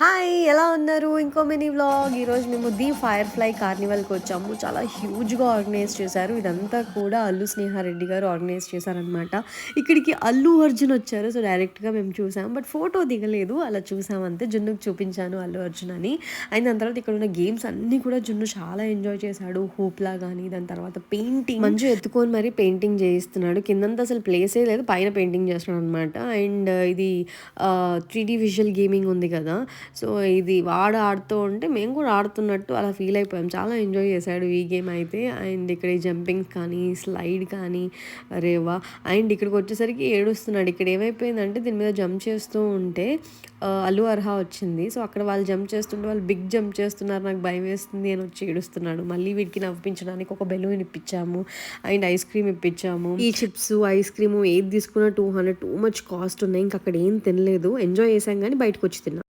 Hi! ఎలా ఉన్నారు? ఇంకో మినీ వ్లాగ్. ఈరోజు మేము ది ఫైర్‌ఫ్లై కార్నివాల్‌కి వచ్చాము. చాలా హ్యూజ్‌గా ఆర్గనైజ్ చేశారు. ఇదంతా కూడా అల్లు స్నేహారెడ్డి గారు ఆర్గనైజ్ చేశారనమాట. ఇక్కడికి అల్లు అర్జున్ వచ్చారు. సో, డైరెక్ట్‌గా మేము చూసాం. బట్ ఫోటో దిగలేదు. అలా చూసాం అంతే. జున్నుకి చూపించాను అల్లు అర్జున్ అని. అయిన దాని తర్వాత ఇక్కడ ఉన్న గేమ్స్ అన్నీ కూడా జున్ను చాలా ఎంజాయ్ చేశాడు. హూప్లా గానీ, దాని తర్వాత పెయింటింగ్ మంజు ఎత్తుకొని మరి పెయింటింగ్ చేయిస్తున్నాడు. కిందంతా అసలు ప్లేసే లేదు. పైన పెయింటింగ్ చేస్తున్నాడనమాట. అండ్ ఇది 3డీ విజువల్ గేమింగ్ ఉంది కదా! సో, ఇది వాడు ఆడుతూ ఉంటే మేము కూడా ఆడుతున్నట్టు అలా ఫీల్ అయిపోయాం. చాలా ఎంజాయ్ చేశాడు ఈ గేమ్ అయితే. అండ్ ఇక్కడ ఈ జంపింగ్ కానీ, స్లైడ్ కానీ అరే వాహ్! అండ్ ఇక్కడికొచ్చేసరికి ఏడుస్తున్నాడు. ఇక్కడ ఏమైపోయిందంటే దీని మీద జంప్ చేస్తూ ఉంటే అల్లు అర్హా వచ్చింది. సో, అక్కడ వాళ్ళు జంప్ చేస్తుంటే వాళ్ళు బిగ్ జంప్ చేస్తున్నారు. నాకు భయమేస్తుంది అని వచ్చి ఏడుస్తున్నాడు. మళ్ళీ వీడికి నవ్వించడానికి ఒక బెలూన్ ఇప్పించాము. అండ్ ఐస్ క్రీమ్ ఇప్పించాము. ఈ చిప్స్, ఐస్ క్రీము ఏది తీసుకున్నా 200 టూ మచ్ కాస్ట్ ఉన్నాయి. ఇంక అక్కడ ఏం తినలేదు. ఎంజాయ్ చేసాం గానీ బయటకొచ్చి తిన్నాం.